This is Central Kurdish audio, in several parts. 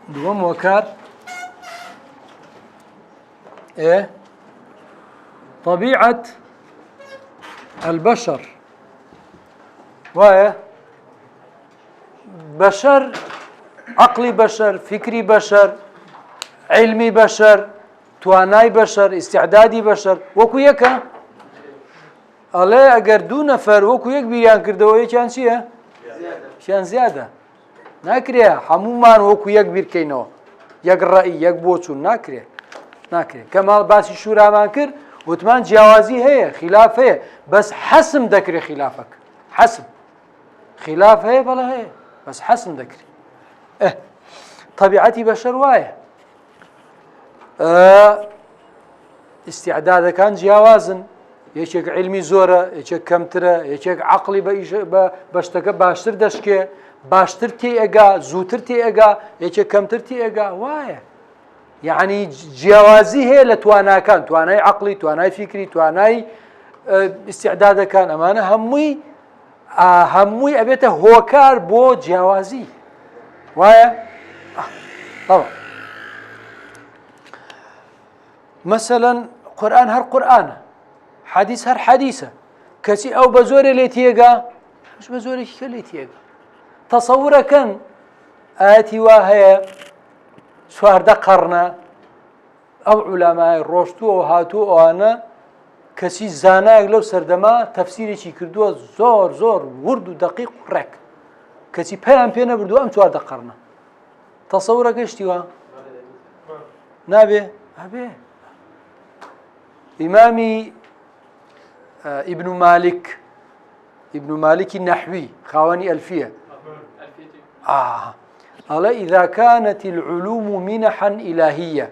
دوم وكار إيه طبيعة البشر وهي بشر عقلي بشر فكري بشر علمي بشر تواناي بشر استعدادي بشر وكو يكا الله اگر دو نفر وكو يك بيان كردو يكان چيه شان زيادة ناكريه همومان وكو يك بيركينو يك رأي يك بوچون ناكريه كما باسي شورا مان كر وتمان جوازي هي خلاف هي بس حسم ذكري خلافك حسم خلاف هي بلا هي بس حسم ذكري طبيعتي بشر وايه استعداد كان جوازن يشك علمي زورة يشك كمترة يشك عقلي باشتكى باشتر دشكي باشتر تي اجا زوتر تي اجا يشك كمتر تي اجا وايه يعني جوازي هي لتوانا كان تواناي عقلي تواناي فكري تواناي استعداد كان امانه هموي ابيته هوكار بو جوازي وايه طبعا مثلا قرآن هر قرآن حديث هر حديثة كسي أو بزوري ليتيجا مش بزوري كليتيجا تصور كان آتي وهي سوار دقرنا أو علماء روشتو أو هاتو أو أنا كسي زانا لو سردما تفسيري شي كردو زور ورد ودقيق ورك كسي بينا بردو أم سوار دقرنا تصور كشتيوا نابي أبي إمامي ابن مالك النحوي خواني ألفية قال إذا كانت العلوم منحا إلهية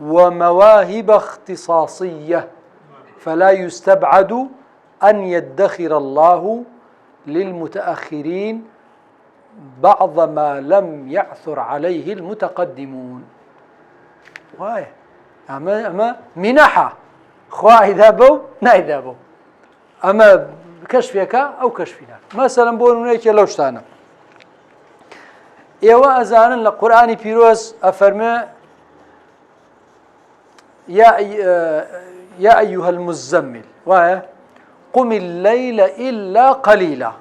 ومواهب اختصاصية فلا يستبعد أن يدخر الله للمتأخرين بعض ما لم يعثر عليه المتقدمون وايه أما منحة خوا إذا بو نا إذا بو أما كشفك أو كشفنا مثلا بقول نيك لو شتانا إيوا أزانا القرآن بيروز أفرمي يا أيها المزمل قم الليل إلا قليلا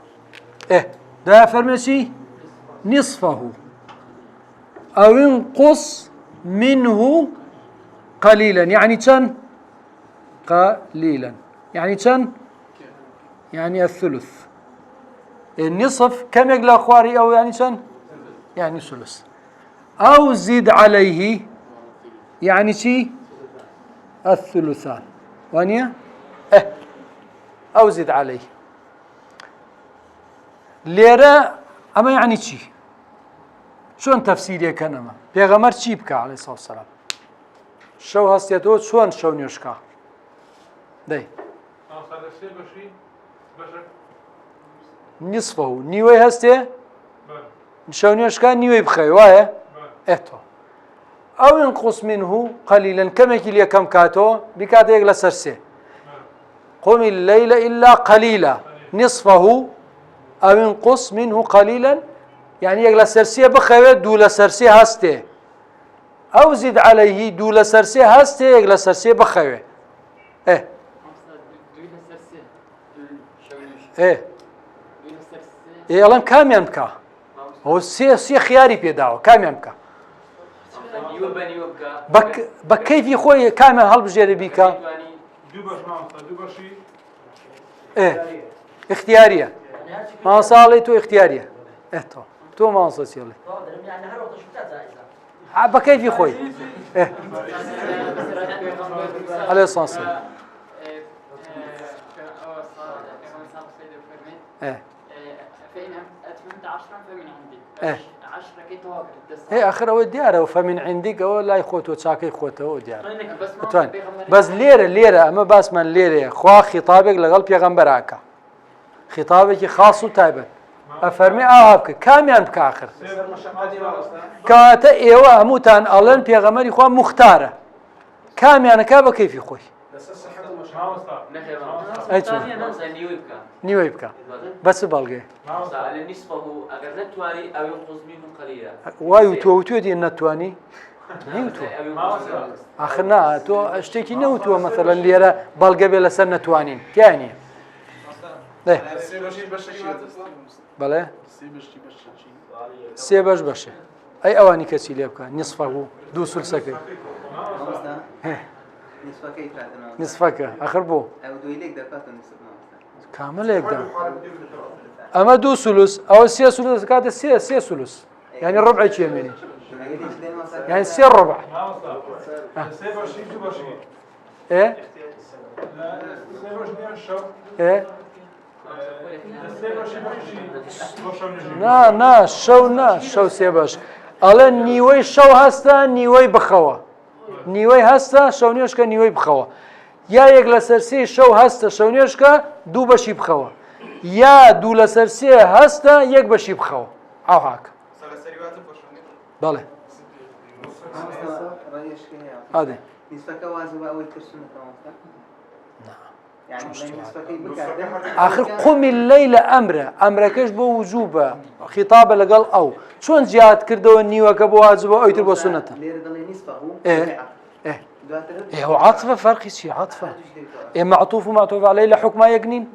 ده أفرمي شي نصفه أو انقص منه قليلا يعني كم قليلا يعني كم يعني الثلث النصف كم يقلى أخواري أو يعني كم يعني ثلث أو زد عليه يعني شي الثلثان وانيا أو زد عليه ليرة أما يعني شي شون تفسيري كنما بيغمر شي بك عليه الصلاة والسلام شو هستيتو شون شو نيوشكا داي نصفه نيوي هستي شو نيوشكا نيوي بخي وايه اهتو او ينقص منه قليلا كما كيليا كم كاتو بكاتو يقلا سرسي قم الليل إلا قليلا نصفه او ينقص منه قليلا يعني يقلا سرسي بخي دولا سرسي هستي أو زد عليه دولة سرسي هسته يقلا سرسي بخوي يلا كام يمكا هو سي خياري بيداو كام يمكا بكيف يخوي كام هل بجري بيكا اختيارية ما صاليتو اختيارية تو ما صاليتو يعني هل وقت عبا كيف يخوي عليه الصلاة والسلام فإن أتممت 10 فمن عندك 10 كي توقف هي آخر أول دياره فمن عندك أو لا يخوت وتساكي خوته أو دياره بس ليرة أما بس من ليرة خوا خطابك لقلب يغنبراك خطابك خاص وتايبت أفرمي أهابك كام ينبك آخر كانت إيوه هموتان ألان بيغمري خواه مختارة كام يعني كابا كيف يخوي نخير أي شو؟ نيوي بكا بس بالغي على نصفه أجر نتواني أو ينقص منه قليلا واي تو دي النتواني نيوتو آخرنا تو اشتكي نوتو مثلا ليرة بالغي بلا سنة نتوانين يعني ده بله سي باش أي أواني كسي ليبكا نصفه دو سلسكي نصفك آخر بو كامل يقدم أما دو سلس أو سي سلس كاد سي سلس يعني الربع يميني يعني سي الربع إيه إيه نا شو سيباش ألا نيوي شو هستا نيوي بخوا نيوي هستا شو نيوشكا نيوي بخوا يا يقلا سرسي شو هستا شو نيوشكا دو بشي بخوا يا دو لسرسي هستا يك بشي بخوا أو هاك بله هذا آخر قم الليل أمركش بو وجوبه خطابه لقال أو شون زياد كردو النيوة كبو واجبه أو يتربو سنة إيه هو عاطفة فرق شيء عاطفة إيه معطوف ومعطوف عليه لحكم يقنين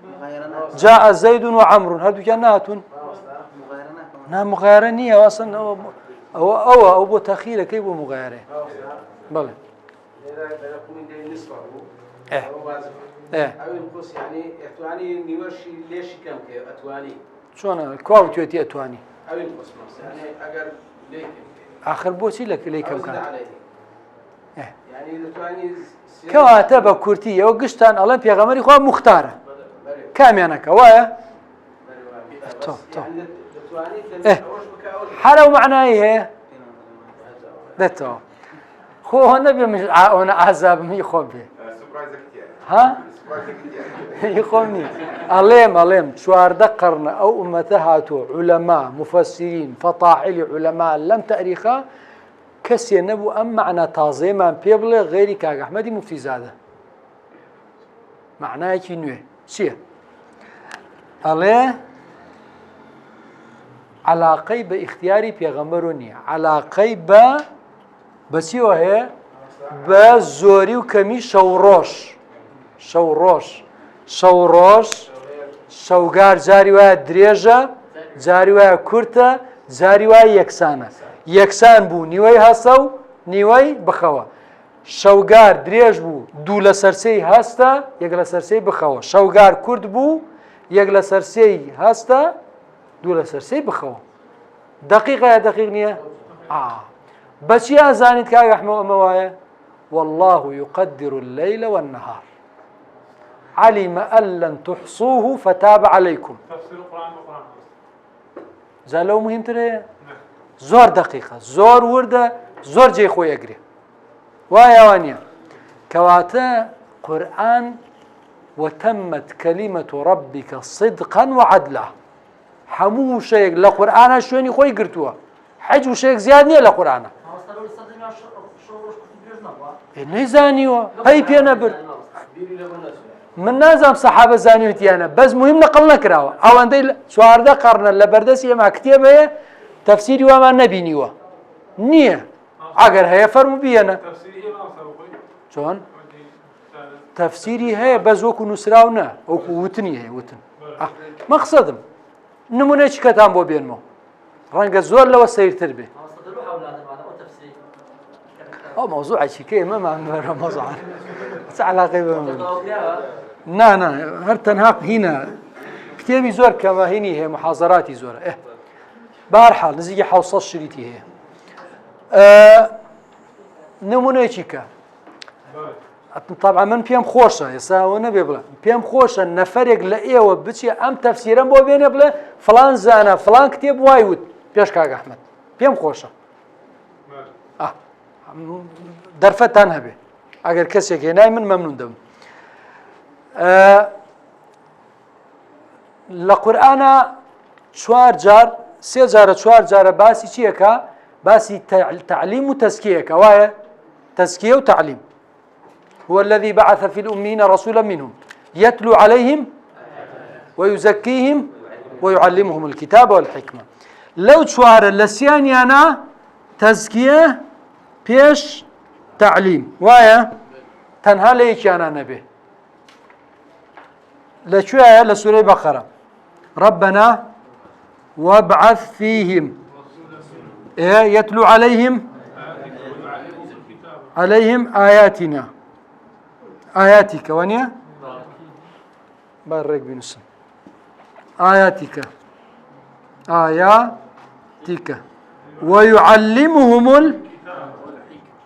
جاء زيد وعمر هادو جناتون نعم مغيرانية أصلا أو أبو تخيلة كيف مغيرة بله إيه إيه أو ينقص يعني أتواني نيوشي ليش كم كي أتواني شلون كواوتيوتي أتواني أو ينقص يعني أجر ليك آخر بوسي لك كم كان إيه يعني أتواني كواتب كورتية وقشتان الله بيغمري خواب مختارة كام يعني كوايا تو إيه حلو معناه إيه ده تو هو النبي مش أنا عذاب مي خوبي ها يخوني عليم شوارد قرن أو أمتهاتو علماء مفسرين فطاحل علماء لم تأريخا كسي نبو أم معنى تازيما بيبلغ غيري كاق أحمدي مفتي زادة معناه كي نوه سيه عليه علاقي باختياري بيغمروني علاقي بسيوه هي بزوري وكمي شوروش شوگار جاری وای درێژە جاری وای کورتە جاری وای یەکسان بوو نیوەی هەستە و نیوەی بخەوە شەوگار درێژ بوو دوو لە سەرسەی هەستە یەک لە سەرسەی بخەوە شەوگار کورت بوو یەک لە سەرسەی هەستە دوو لە سەرسەی بخەوە دقیقە یا دقیق نییە بەچی ئازانیت کاک ئەحمەد ئەمە وایە والله يقدر الليل والنهار علم أن لن تحصوه فتاب عليكم تفسير القرآن بالقرآن زالو مهم ترى زور دقيقة زور وردة زور جي خوي أجري ويا كواتا قرآن وتمت كلمة ربك صدقا وعدلا حمو شيء لقرآن شويني خوي قرتوها حج شيء زيادني لقرآن نزانيوا هاي بينا بر من نازم صحابة زانيوتيانا بس مهم نقلنا كراوة أو عندي سوارده قرن لبردسي مع كتابه تفسيري وما نبينيوا نية أجر هي فرمو بينا شون تفسيري هي بس وكو نسراونا وكو وتني هي وتن مقصدم نمونه چی كتام بو بينمو رنگ زور لو سير تربي أو موضوع شيء كي ما موضوع علاقة نا هرتنهاق هنا كتابي زور كما هني هي محاضراتي زور بهرحال نزيجي حوصل شريتي هي نمونه چيكا طبعا من بيام خوشة يساوي بلا بيام خوشة نفرق لأيه بتشي أم تفسيرا بو بيني بلا فلان زانا فلان كتاب وايود بيش كاك أحمد بيام خوشة درفت تنهبه اگر کسی که نای من ممنون دم لقرآن چوار جار سه جار چوار جار باسی چیه که باسی تعلیم و تزکیه که وای تزکیه و تعلیم هو الذي بعث في الأمين رسولا منهم يتلو عليهم ويزكيهم ويعلمهم الكتاب والحكمة. لو تشوار لسيانيانا تزكية بيش تعليم وايا تنها ليك أنا نبي لشوية لسورة بقرة ربنا وابعث فيهم يتلو عليهم آياتك ونيا بارك بنسم آياتك ويعلمهم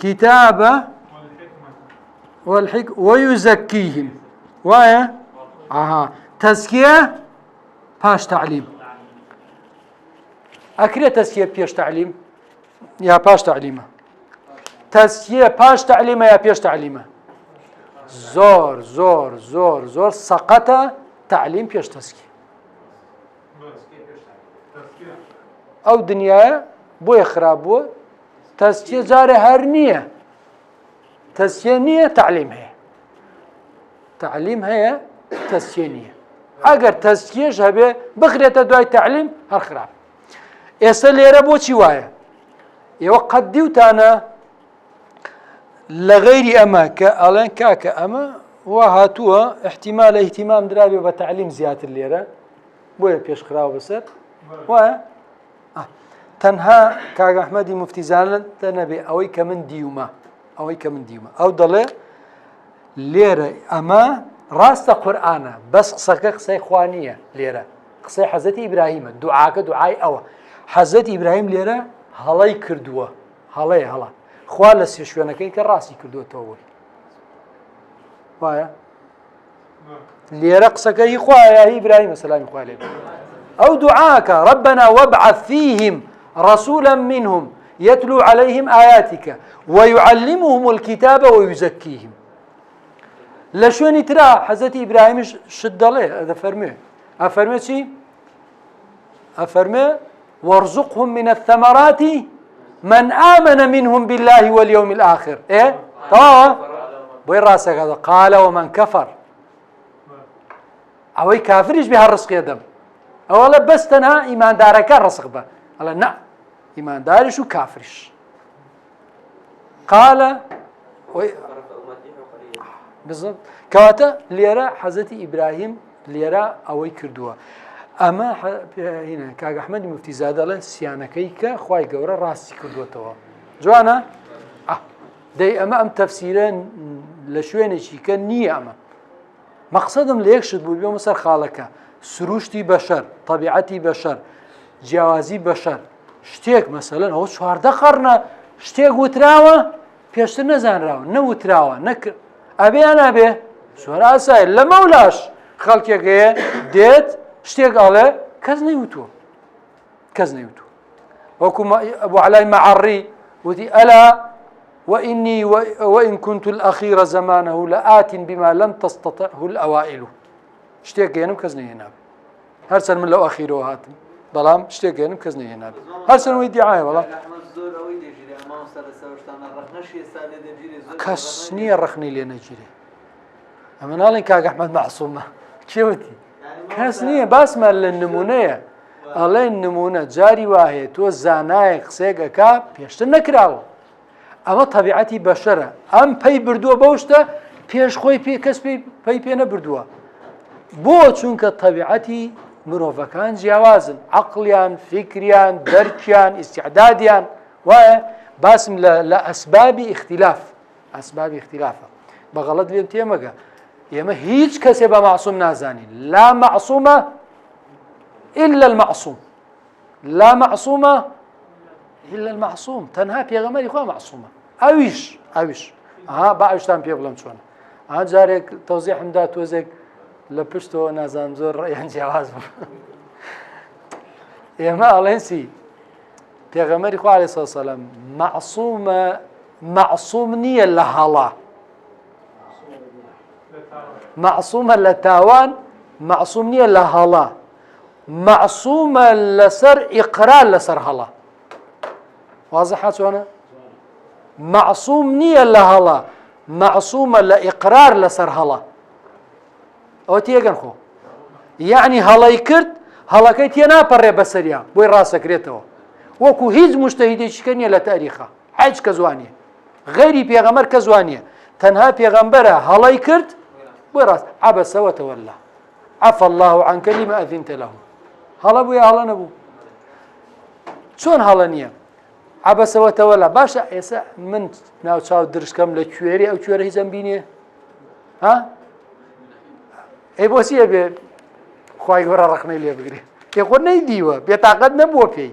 الكتاب والحكمة ويزكيهم وايا تزكية باش تعليم أكيد تزكية بيش تعليم يا باش تعليمه تزكية باش تعليمه يا بيش تعليمه زور زور زور زور سقط تعليم بيش تزكية أو دنيا بو يخربوا تزكية جاري هرنية تزكية نية تعليم هي تعليم هي تزكية نية اگر تزکیهش هبه بخريته دوای تعلیم هر خراب ئێستا لێرە بۆچی وایە ئێوە قەت دیوتانە لە غەیری ئەمە کە ئەڵێن کاکە ئەمە وا هاتووە احتیمال اهتیمام درابێ بە تعلیم زیاتر لێرە بۆیە پێشخراوە بەسەر وایە تەنها کاک ئەحمەدی موفتیزانە دەنەبێ ئەوەی کە من دیومە ئەو دەڵێ لێرە ئەمە ڕاستە قورئانە بەس قسەکە قسەی خوا نییە لێرە قسەی حەزەتی ئیبراهیمە دوعاکە دوعای ئەوە حەزەتی ئیبراهیم لێرە هەڵەی کردووە هەڵە خوا لە سێ شوێنەکەی کە ڕاستی کردووەتەوە وایە لێرە قسەکە هی خوایە هی ئیبراهیمە سەلامی خوا لێ ئەو دوعاکە ربنا وابعث فيهم رسولا منهم يتلو عليهم آياتك ويعلمهم الكتاب ويزكيهم لشوني ترى حضرت إبراهيم شد له هذا أفرمي شيء أفرمي وارزقهم من الثمرات من آمن منهم بالله واليوم الآخر إيه بوين راسك هذا قال ومن كفر أوي كافرش بها الرزق يدم أولا بس تنها إيمان دارك الرزق به قال نعم إيمان دارش وكافرش قال بالضبط كواتا ليرا حضرت إبراهيم ليرا أوي كردوها أما هنا كاغ أحمد مفتي زاد الله سيانكيك خواي قورا راسي كردوها توا جوانا دي أم تفسيرين لشوين شيكا نية أما مقصدم ليكشد بو مصر خالك سروشتي بشر طبيعتي بشر جوازي بشر شتيك مثلا هو شوارده قرنا شتيك وتراوه بيشتر نزان راو نوتراوه نكر أبي أنا أبي سورة أسائل لما ولاش خلقك ديت شتيك على كذا نيوتو وكما أبو علي معري ودي ألا وإني وإن كنت الأخير زمانه لآت بما لم تستطعه الأوائل شتيك جينم كذا نيناب هرسن من لو أخيره هاتم بلام شتيك جينم كذا نيناب هرسن ويدي عاي والله كاس نية رخني لي نجري أما نالين كاك أحمد معصومة شوتي كاس نية باسمة للنمونية الله النمونة جاري واهي تو الزاناي قسيقا كاب بيشتن نكراو أما طبيعتي بشرة أم بي بردوه بوشتا بيش خوي بي كس بي بينا بردوه بو چونك طبيعتي مروفكان جوازن عقليان فكريان دركيان استعداديان وايه باسم لأسباب اختلاف بغلط ليم تيمكا يما هيج كسبه معصوم نازاني لا معصومة إلا المعصوم لا معصومة إلا المعصوم تنها بيغمري خوا معصومة أويش باعشتان بيغلم شوانا جارك توضيح مدات وزيك لبشتو نازان زور يعني جواز يما ألينسي پیغمبر خو علیه الصلاه والسلام معصوم نیه لهلا معصومه لتاوان معصوم نیه لهلا معصومه لسر اقرار لسر هلا واضحه وانا معصوم نیه لهلا معصومة لإقرار لسر هلا أو تيجن خو يعني هلا يكرد هلا كيت ينابر بسريا بوي راسك ريته وكو هيز مجتهدي شكنية لتاريخه حاج كزوانية غيري بيغمر كزوانية تنها بيغمبرها هلا يكرد بوي راس عبس وتولى عفى الله عن كلمة أذنت له هلا بويا هلا نبو شون هلا نية عبس وتولى باشا يسا من ناو تشاو درش كم لتشويري أو تشويري زنبينية ها اي بوسيه به خوای ګور رقمې لې بګري یو نه دیوه به طاقت نه بو پی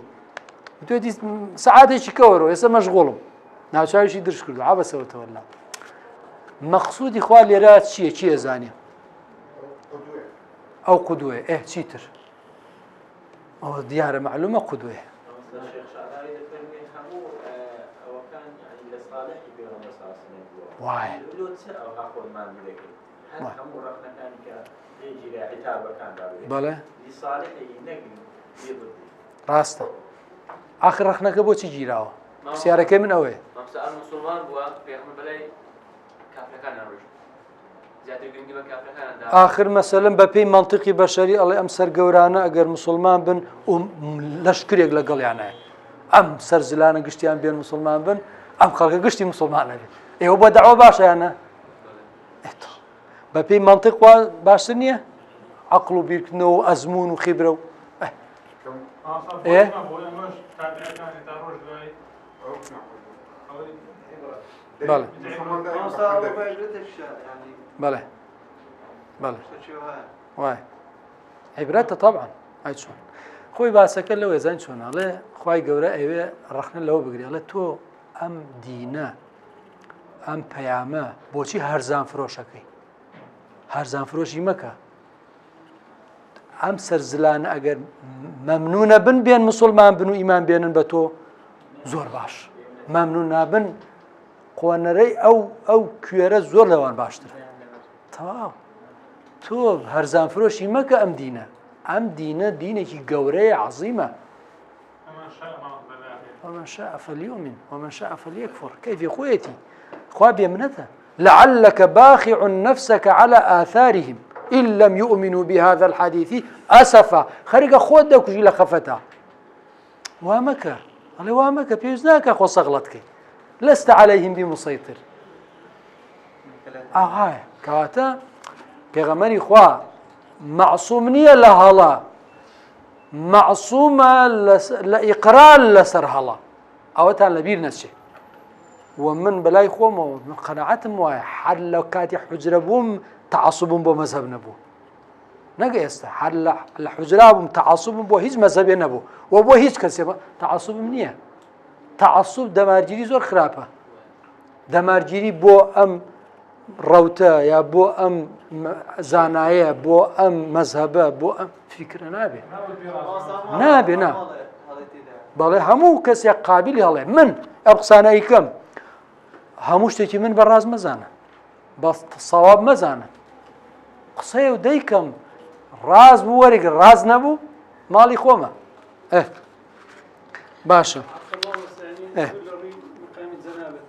ته دې ساعت شي کورو یسه مشغولم نه چای شي درش کړو عبس وتولى مقصود خو لرات شي زاني او قدوه تشيتر او ديار معلومه قدوه واي بله راسته آخر رخنك بو چی جیراو سیاره که من اوه مسألة مسلمان بوا پیغمبر بلای کافر کان روش زیادی گرینگی با کافر کان آخر مثلا بپی منطقی بشری الله ام سر گورانه اگر مسلمان بن لشکریک لگل یعنی ام سر زلانه گشتیان بین مسلمان بن ام خلق گشتی مسلمان بن ایو با دعوه باشه یعنی بپی منطق و باشه نیه عقل بيركنو أزمون وخبرة إيه بله بله بله واي عبرته طبعا هاي شلون خوي باسكن لو يزن شلون على خوي جورا ايوه رخنا لو بقري على تو ام دينا ام بياما بوشي هرزان فروشكي هرزان فروشي مكه ام سرزلان اگر ممنون بن بين مسلمان بن وإيمان بينن بتو زور باش ممنون بن قوانري او كيره زور لوان باشتر تمام تو هرزان فروشي مكة ام دينه دينك جورية عظيمة ومن شاء فليؤمن ومن شاء فليكفر كيف اخوتي اخوة بيمنتها لعلك باخع نفسك على آثارهم إن لم يؤمنوا بهذا الحديث أسفا خرج خودك وجي لخفتا وامك الله وامك بيزناك أخو صغلتك لست عليهم بمسيطر هاي كواتا بيغماني خوا معصومنية لهلا معصومة لإقرار لسر هلا أو تان لبير نسي ومن بلاي خوم ومن قناعتهم وحل لو كاتي حجربهم تعصبهم بو مذهب نبو نجا يستا حل الحجرابهم تعصبهم بو هيج مذهب نبو وبو هيج كسب تعصب منيه تعصب دمارجيري زور خرافه دمارجيري بو ام روتا يا بو ام زانايه بو ام مذهبه بو ام فكره نابي نا بالله همو كس قابل هلا من ابقسانه كم هموش تيجي من براز مزانه بس الصواب مزانه قصيو ديكم راز بو ورق الراز نبو مالي خومه باشا مقام الزنابه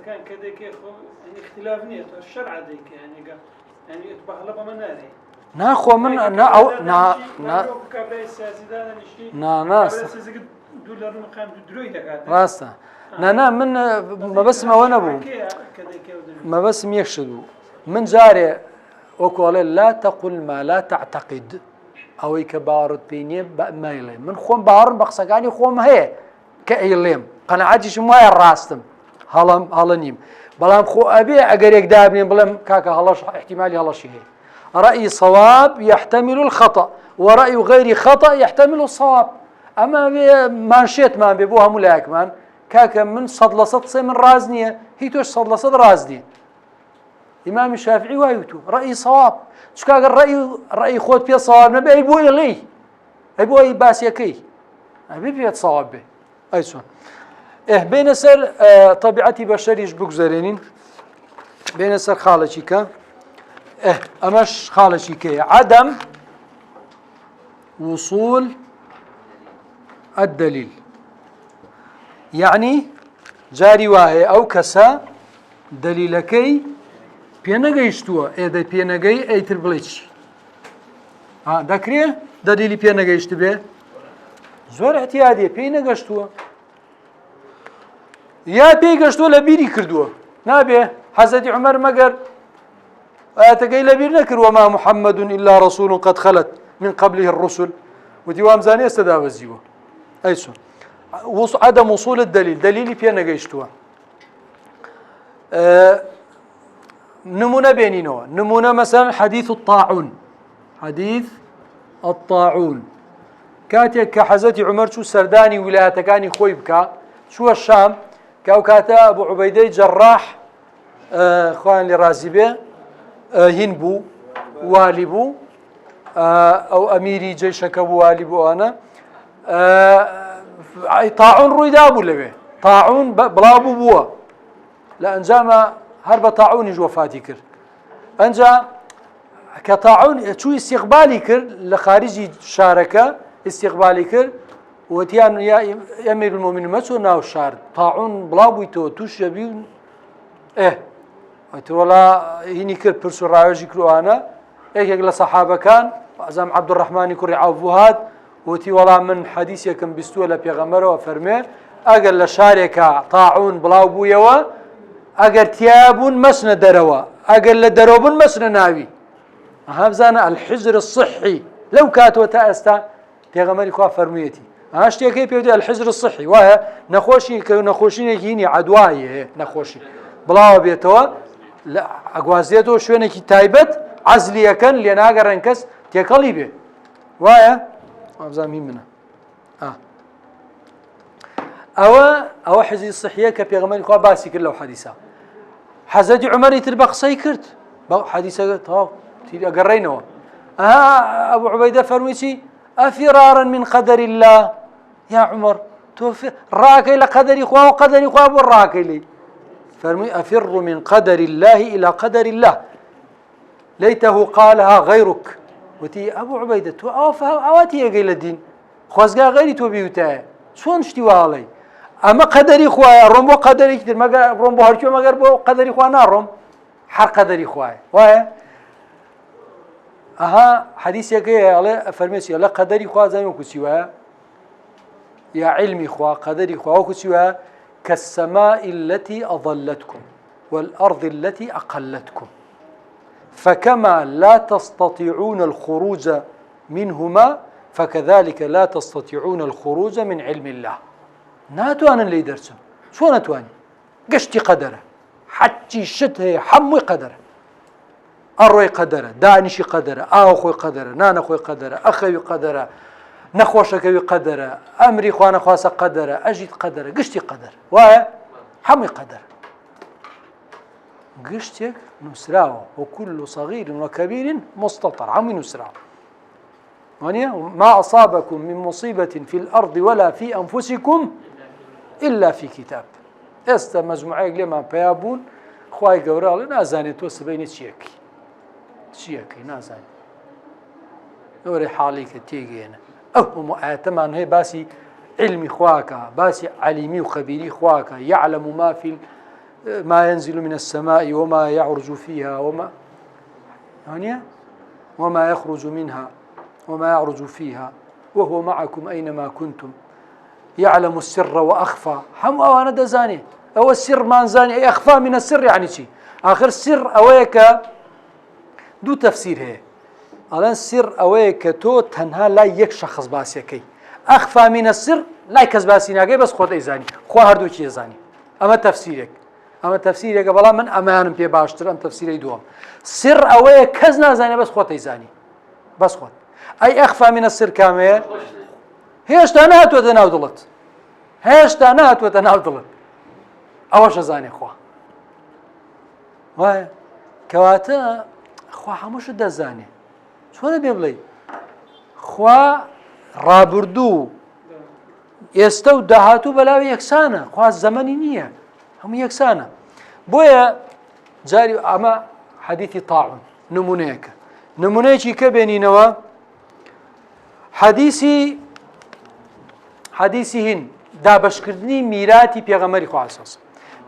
كان كذا كيف يعني اختلاف نية الشرع ذيك يعني يطبخ لبا مناري ناخو من نا او نا دولار مقام دروي دكاتره راستا نا من ما بس ما وانا بو ما بس يخشدوا من جاري وقال لا تقل ما لا تعتقد او كبارد بيني مايلين من خوم بارن بقسقاني خوم هي كايليم قناعتي شمويه راستم هلا نيم بلام خو ابي اگر يك دابني بلام كاكا هلا احتمالي هلا شيء راي صواب يحتمل الخطا وراي غير خطا يحتمل الصواب اما مانشيت ما بيبوها ملاك مان كاكا من صدلصت سي من رازنيه هي توش صدلصت رازنيه امام الشافعي وايوتو راي صواب شكاغ الراي خود في صواب نبي اي بوي لي اي بوي باسيكي ابي في صواب به ايسون بين سر طبيعتي بشريش بگذارين بين سر خالشيكا امش خالشيكا عدم وصول الدليل يعني جاري واهي او كسا دەلیلەکەی پێ نەگەیشتووە ئێدە پێ نەگەی ئەیتر بڵێ چی دەکرێ دەلیلی پێ نەگەیشت بێ زۆر احتیادیە پێی نەگەشتووە یا پێی گەشتووە لە بیری کردووە نابێ حەزەتی عومەر مەگەر ئاەتەکەی لەبیر نەکرد وما محەممەد إلا رسول قد خلت من قبله الرسل وتی وامزانێ ئێستا دابەزیوە ئەی چۆن عدم وصول الدليل دليلي پێ نەگەیشتووە نمونە بێنینەوە نمونە مثلا حديث الطاعون حديث الطاعون کاتێک کە حەزەتی عومەر چوو سەردانی ویلایەتەکانی خۆی بکە چووە شام کە ئەو کاتە ئەبوو عوبەیدەی جەڕاح خوان لێ ڕازی بێ هین بوو والی بوو ئەو ئەمیری جەیشەکە بوو والی بوو ئەوانە طاعون ڕوویدا بوو لەوێ طاعون بڵاو بوو بووە لە ئەنجامە هەر بە طاعونیش وەفاتی کرد ئەنجا کە طاعون چوو استیقبالی کرد لە خارجی شارەکە استیقبالی کرد وتیان یا ئەمیر المؤمنین مەچۆ ناو شار طاعون بڵاو بوویتەوە تووش شەبی وەڵا هینی کرد پرس و ڕاوێژی کروانە یەکێک لە سەحابەکان ئەزام عەبدوڕەحمانی کوڕی عەوف هات وتی وەڵا من حەدیثێکم بیستووە لە پێغەمبەرەوە فەرمێ ئەگەر لە شارێکە طاعون بڵاو بوویەوە ئەگەر تیا بوون مەچنە دەرەوە ئەگەر لە دەرەوە بوون مەچنە ناوی ئەها بزانە الحجر الصحی لەو کاتەوە تا ئێستا پێغەمبەری خوا فەرموویەتی ئەها شتێکەکەی پێ وتی الحجر الصحی وایە نەخۆشی کە نەخۆشینێکی هینی عەدوایە هەیە نەخۆشی بڵاوە بێتەوە ئەگوازێتەوە شوێنێکی تایبەت عەزلیەکەن لێ ناگەڕێن کەس تێکەڵی بێ وایە ئەبزانمی منە ئەوە حیزی صحیە کە پێغەمبەری خوا باسی کرد لەو حەدیثە حەزەتی عومەری تر بە قسەی کرد بەو حەدیثەکە تەواو تیری ئەگەڕێینەوە ئەبوو عوبەیدە فەرمووی چی ئەفیرارا من قەدەر الله یا عومەر تۆ ڕاکەی لە قەدەری خوا و قەدەری خوا بۆ ڕاکەی لێی فەرمووی ئەفر من قەدەر الله إلى قەدەر الله ليته قالها غيرك وتی ئەبوو عوبەیدە تۆ ئەوەتی ئەگەی لە دین خۆزگا غەیری تۆ بیوتایە چۆن شتی واڵێ ئەمە قەدەری خوایە ڕۆم بۆ قەدەرێکی تر مەگەر ڕۆم بۆ هەرکوێ مەگەر بۆ قەدەری خوا ناڕۆم هەر قەدەری خوایە وایە ئەها حەدیثێکەیە ئەڵێ فەرمێسی لە قەدەری خوا زانانی وەکو چی وایە یا علمی خوا قەدەری خوا وەکو چی وایە كالسماء التي أظلتكم والأرض التي أقلتكم فكما لا تستطيعون الخروج منهما فكذلك لا تستطيعون الخروج من علم الله ناتوانا لي درسم شو ناتواني قشتي قدره حتى شت هي حمي قدره أروي قدره دانشي قدره أخوي قدره نانا أخوي قدره أخوي قدره نخوشك قدره أمري خوانا خواصة قدره أجد قدره قشتي قدر واه حمي قدر قشتك نسراو وكل صغير وكبير مستطر عمي نسراو ما أصابكم من مصيبة في الأرض ولا في أنفسكم إلا في كتاب ئێستا مەجموعەیەک لێمان پیا بوون خوای گەورە نازانێت تۆ سبەینە چیەکەی نازانێت ئەوەی حاڵی کە تێگەێنە ئەو هەموو ئاەتەمان هەیە باسی علمی خواکە باسی عەلیمی و خەبیری خواکە يعلم ما ينزل من السماء وما يعرج فيها وما يخرج منها وما يعرج فيها وهو معكم أينما كنتم يعلم السر وأخفى هم أنا دزاني أو السر ما نزاني أي أخفى من السر يعني شيء آخر السر أويك دو تفسير هي الآن السر أويك تو تنها لا يك شخص باسيكي أخفى من السر لا يكز باسيناكي بس خود إيزاني خو هردو شيء إيزاني أما تفسيرك بلا من أمان بي باشتر أم تفسيري دوام سر أويك كز نازاني بس خود إيزاني بس خود أي أخفى من السر كامل هێشتا نهاتووەتە ناو دڵت هێشتا نهاتووەتە ناو دڵت ئەوەش ئەزانێ خوا وایە کەواتە خوا هەمووشت دەزانێ چۆنە بێ بڵێ خوا ڕابردوو ئێستا و داهاتوو بەلاوی یەکسانە خوا زەمەنی نییە هەموو یەکسانە بۆیە جاری ئەمە حەدیثی طاعون نمونەیەکی کە بێنینەوە حەدیثی هین دابشکردنی میراتی پێغەمبەری خوا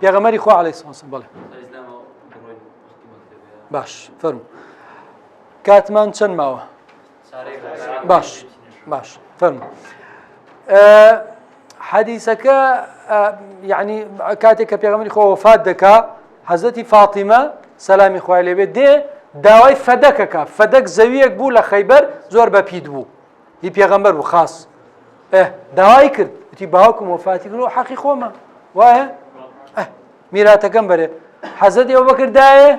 پێغەمبەری خوا عەلەیهی سڵام بڵێ الإسلام بروين وقتی مكتبه باش فەرمو کاتمان چەند ماوە باش فەرمو حەدیسەکە یعنی کاتێک کە پێغەمبەری خوا وەفات دەکا حەزەتی فاتیمە سەلامی خوای لێبێ دێ داوای فەدەکەکە فەدەک زەویەک بوو لە خەیبەر زۆر بەپید بوو هی پێغەمبەر بوو خاص داوای کرد وتی باوکم وەفاتی کرد و حەقی خۆمە وایە میراتەکەم بەرێ حەزەتی ئەوبەکر دایێ